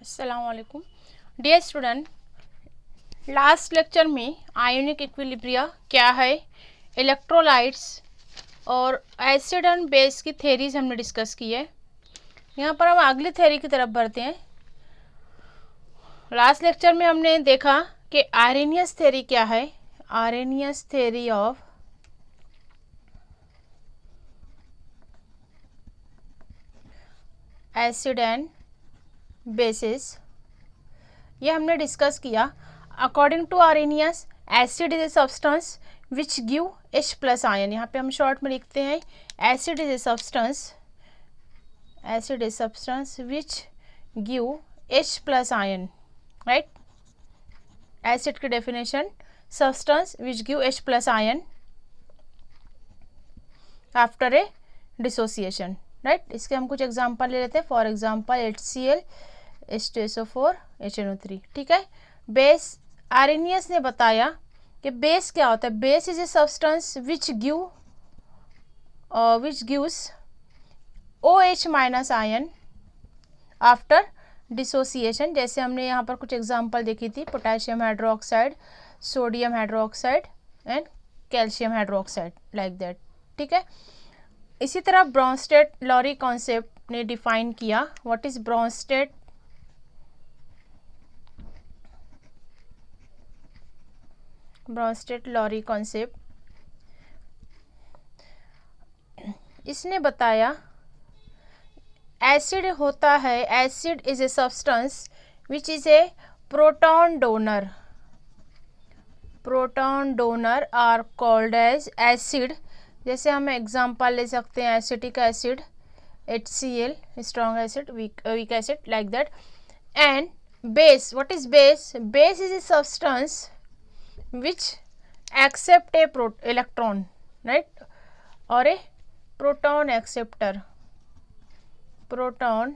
अस्सलाम वालेकुम dear student. Last lecture में आयोनिक इक्विलिब्रिया क्या है, इलेक्ट्रोलाइट्स और एसिड एंड बेस की थेरीज हमने डिस्कस की है। यहाँ पर हम अगली थेरी की तरफ बढ़ते हैं। लास्ट लेक्चर में हमने देखा कि आरेनियस थेरी क्या है। Arrhenius theory of acid and bases, ये हमने डिस्कस किया। According to Arrhenius, acid is a substance which give H plus ion. यहाँ पे हम शॉर्ट में लिखते हैं acid is a substance, acid is substance which give H plus ion, right. Acid की definition, substance which give H plus ion after a dissociation, right. इसके हम कुछ एग्जांपल ले लेते हैं। For example HCl H2SO4 HNO3, ठीक है। Base, Arrhenius ने बताया कि बेस क्या होता है। Base is a substance which gives OH minus ion after dissociation. जैसे हमने यहाँ पर कुछ एग्जांपल देखी थी, potassium hydroxide, sodium hydroxide and calcium hydroxide, like that, ठीक है। इसी तरह ब्रोंस्टेड-लॉरी कॉन्सेप्ट ने डिफाइन किया। What is Bronsted Lowry concept? इसने बताया एसिड होता है, acid is a substance which is a proton donor. Proton donor are called as acid. जैसे हम एग्जांपल ले सकते हैं acetic acid HCl, strong acid, weak acid, like that. And base, what is base? Base is a substance which accept a electron, right, or a proton acceptor, proton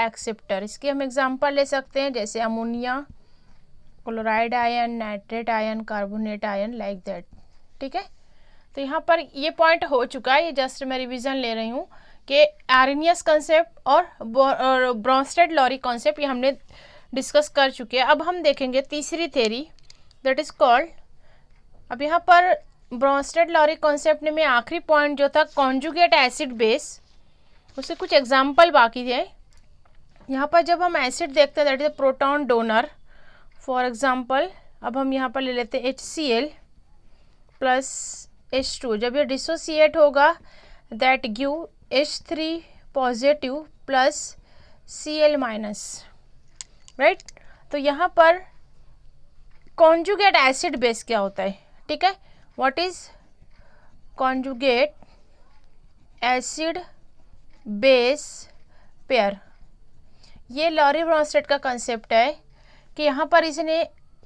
acceptor। इसके हम example ले सकते हैं जैसे ammonia, chloride ion, nitrate ion, carbonate ion, like that, ठीक है। तो यहाँ पर ये पॉइंट हो चुका है, ये जस्ट मैं रिवीजन ले रही हूँ कि आरेनियस कंसेप्ट और ब्रोंस्टेड-लॉरी कॉन्सेप्ट ये हमने डिस्कस कर चुके हैं। अब हम देखेंगे तीसरी थेरी, दैट इज कॉल्ड, अब यहाँ पर ब्रोंस्टेड-लॉरी कॉन्सेप्ट में आखिरी पॉइंट जो था कॉन्जुगेट एसिड बेस, उससे कुछ एग्जांपल बाकी है। यहाँ पर जब हम एसिड देखते हैं that is proton donor. For example अब हम यहाँ पर ले लेते हैं HCl प्लस H2। जब ये डिसोसिएट होगा that give H3 positive plus Cl minus, right. तो यहाँ पर कॉन्जुगेट एसिड बेस क्या होता है, ठीक है। What is conjugate acid base pair? ये लॉरी ब्रोंस्टेड का कंसेप्ट है कि यहाँ पर इसने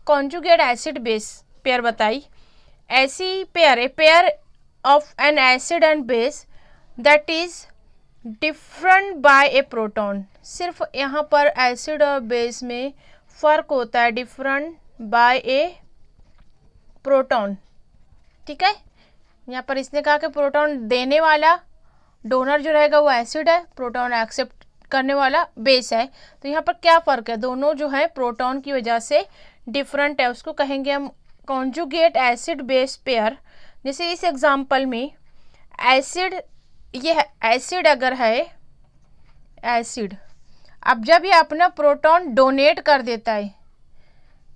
कॉन्जुगेट एसिड बेस पेयर बताई। ऐसी pair, a pair of an acid and base that is different by a proton. सिर्फ यहाँ पर एसिड और बेस में फर्क होता है, डिफरेंट बाय ए प्रोटॉन, ठीक है। यहाँ पर इसने कहा कि प्रोटॉन देने वाला डोनर जो रहेगा वो एसिड है, प्रोटॉन एक्सेप्ट करने वाला बेस है। तो यहाँ पर क्या फ़र्क है, दोनों जो है प्रोटॉन की वजह से डिफरेंट है, उसको कहेंगे हम कॉन्जुगेट एसिड बेस पेयर। जैसे इस एग्जांपल में एसिड, ये एसिड अगर है एसिड, अब जब ये अपना प्रोटॉन डोनेट कर देता है,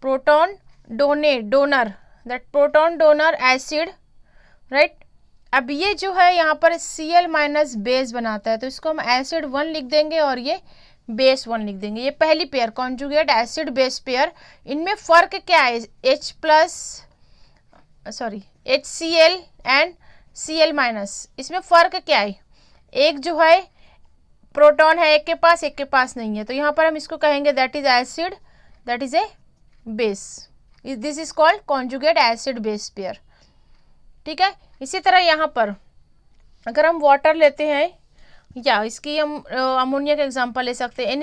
proton donor, that proton donor acid, right. अब ये जो है यहाँ पर Cl माइनस बेस बनाता है, तो इसको हम एसिड 1 लिख देंगे और ये बेस 1 लिख देंगे। ये पहली pair conjugate acid base pair. इनमें फ़र्क क्या है, HCl एंड Cl माइनस, इसमें फ़र्क क्या है? एक जो है प्रोटॉन है एक के पास नहीं है, तो यहाँ पर हम इसको कहेंगे that is acid, that is a base. This is called conjugate acid base pair, ठीक है। इसी तरह यहाँ पर अगर हम वाटर लेते हैं, या इसकी हम अमोनिया का एग्जांपल ले सकते हैं,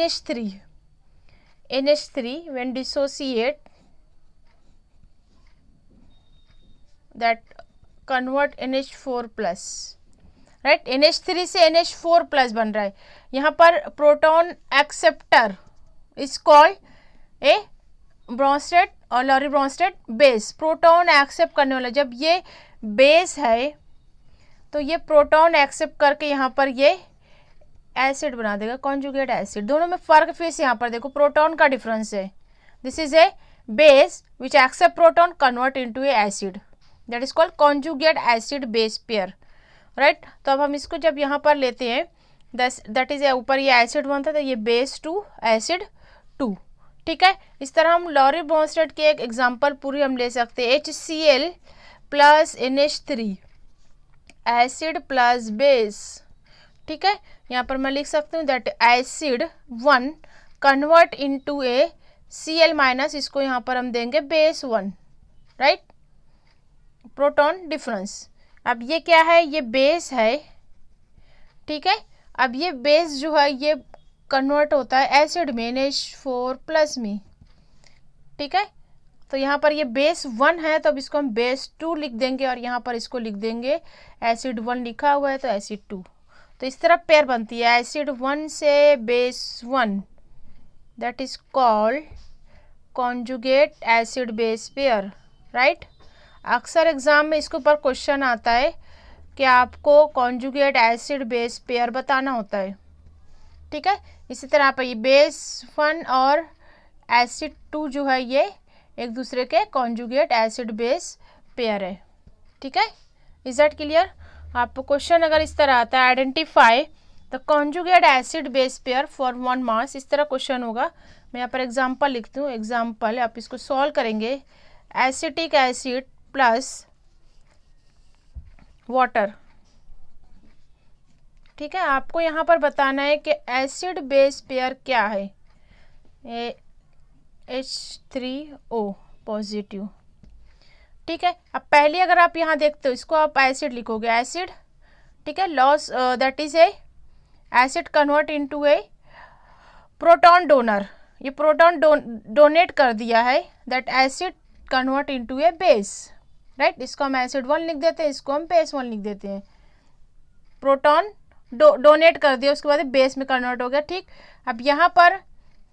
NH3 when dissociate that convert NH4 plus, right. NH3 से NH4 प्लस बन रहा है। यहाँ पर proton acceptor is called a Bronsted और Lowry Bronsted base. Proton accept करने वाला, जब ये बेस है तो ये प्रोटॉन एक्सेप्ट करके यहाँ पर ये एसिड बना देगा, कॉन्जुगेट एसिड। दोनों में फर्क फिर से यहाँ पर देखो, प्रोटॉन का डिफरेंस है। This is a base which accept proton convert into a acid, that is called conjugate acid base pair, right. तो अब हम इसको जब यहाँ पर लेते हैं, दैट इज ऊपर ये एसिड बनता है तो ये बेस टू एसिड टू, ठीक है। इस तरह हम लॉरी ब्रोंस्टेड की एक एग्जांपल पूरी हम ले सकते हैं। HCl plus NH3 acid plus base, ठीक है। यहाँ पर मैं लिख सकती हूँ that acid 1 convert into A Cl minus, इसको यहाँ पर हम देंगे बेस 1, राइट। Proton difference. अब ये क्या है, ये बेस है, ठीक है। अब ये बेस जो है ये कन्वर्ट होता है एसिड में NH4 प्लस में, ठीक है। तो यहाँ पर ये बेस 1 है तो अब इसको हम बेस 2 लिख देंगे और यहाँ पर इसको लिख देंगे एसिड 1 लिखा हुआ है तो एसिड 2। तो इस तरह पेयर बनती है एसिड 1 से base 1, that is called conjugate acid base pair, right. अक्सर एग्जाम में इसके ऊपर क्वेश्चन आता है कि आपको कॉन्जुगेट एसिड बेस पेयर बताना होता है, ठीक है। इसी तरह पर ये बेस 1 और एसिड 2 जो है ये एक दूसरे के कॉन्जुगेट एसिड बेस पेयर है, ठीक है। Is that clear? आपको क्वेश्चन अगर इस तरह आता है, identify the conjugate acid base pair for 1 मास, इस तरह क्वेश्चन होगा। मैं यहाँ पर एग्जाम्पल लिखती हूँ, एग्जाम्पल आप इसको सॉल्व करेंगे। एसिटिक एसिड प्लस वाटर, ठीक है। आपको यहाँ पर बताना है कि एसिड बेस पेयर क्या है, H3O पॉजिटिव, ठीक है। अब पहले अगर आप यहाँ देखते हो, इसको आप एसिड लिखोगे, एसिड, ठीक है। Loss that is a acid convert into A proton donor, ये प्रोटॉन डोनेट कर दिया है, that acid convert into A base, right. इसको हम एसिड 1 लिख देते हैं, इसको हम बेस 1 लिख देते हैं। प्रोटॉन डोनेट कर दिया, उसके बाद बेस में कन्वर्ट हो गया, ठीक। अब यहाँ पर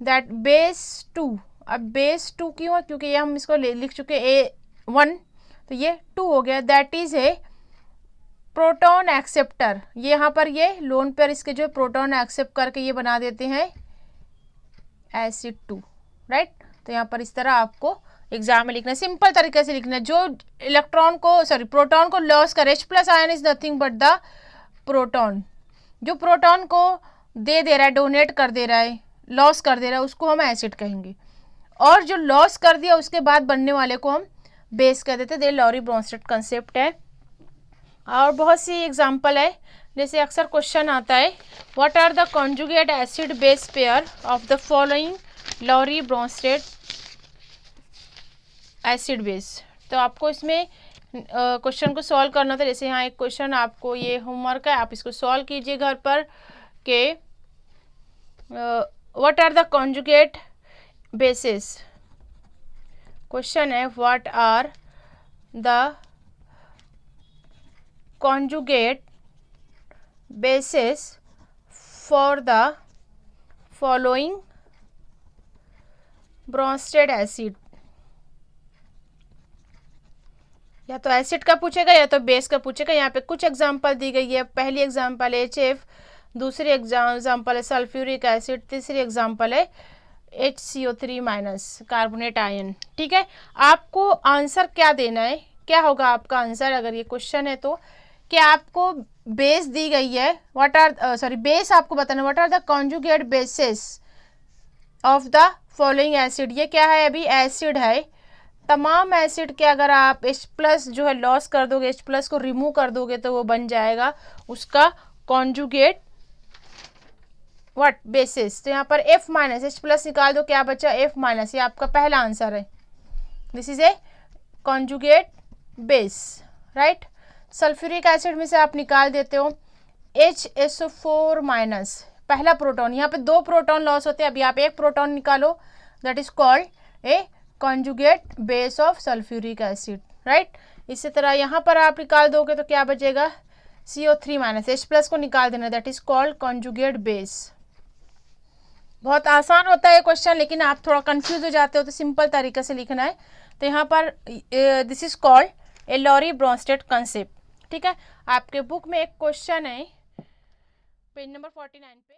दैट बेस 2, अब बेस 2 क्यों है, क्योंकि ये हम इसको लिख चुके A1 तो ये 2 हो गया, that is a proton acceptor. ये यहाँ पर ये लोन पेयर इसके जो प्रोटॉन एक्सेप्ट करके ये बना देते हैं एसिड 2, राइट। तो यहाँ पर इस तरह आपको एग्जाम में लिखना है, सिंपल तरीके से लिखना है। जो इलेक्ट्रॉन को प्रोटॉन को लॉस करे, H plus ion is nothing but the proton, जो प्रोटॉन को दे रहा है, डोनेट कर दे रहा है, लॉस कर दे रहा है, उसको हम एसिड कहेंगे। और जो लॉस कर दिया उसके बाद बनने वाले को हम बेस कह देते हैं। लॉरी ब्रोंस्टेड कंसेप्ट है। और बहुत सी एग्जांपल है, जैसे अक्सर क्वेश्चन आता है, what are the conjugate acid base pair of the following Lowry Bronsted acid base. तो आपको इसमें क्वेश्चन को सॉल्व करना था। जैसे यहाँ एक क्वेश्चन आपको ये होमवर्क है, आप इसको सॉल्व कीजिए घर पर के what are the conjugate bases. Question है what are the conjugate basis for the following Bronsted acid. या तो एसिड का पूछेगा या तो बेस का पूछेगा। यहाँ पे कुछ एग्जांपल दी गई है। पहली एग्जांपल है HF, दूसरी एग्जांपल है सल्फ्यूरिक एसिड, तीसरी एग्जांपल है HCO3 माइनस कार्बोनेट आयन, ठीक है। आपको आंसर क्या देना है, क्या होगा आपका आंसर अगर ये क्वेश्चन है तो, कि आपको बेस दी गई है, बेस आपको बताना, what are the conjugate bases of the following acid. ये क्या है, अभी एसिड है। तमाम एसिड के अगर आप H प्लस जो है लॉस कर दोगे, H प्लस को रिमूव कर दोगे तो वो बन जाएगा उसका कॉन्जुगेट व्हाट बेसिस। तो यहाँ पर F माइनस, H प्लस निकाल दो, क्या बचा F माइनस, ये आपका पहला आंसर है। This is A conjugate base, right. Sulphuric acid में से आप निकाल देते हो HSO4 माइनस, पहला प्रोटॉन। यहाँ पे 2 प्रोटॉन लॉस होते हैं, अभी आप 1 प्रोटॉन निकालो, that is called A conjugate base of sulphuric acid, right. इसी तरह यहाँ पर आप निकाल दोगे तो क्या बचेगा CO3 माइनस, H प्लस को निकाल देना, that is called conjugate base. बहुत आसान होता है ये क्वेश्चन, लेकिन आप थोड़ा कंफ्यूज हो जाते हो तो सिंपल तरीके से लिखना है। तो यहाँ पर this is called a Lowry Bronsted concept. ठीक है, आपके बुक में एक क्वेश्चन है पेज नंबर 49 पे।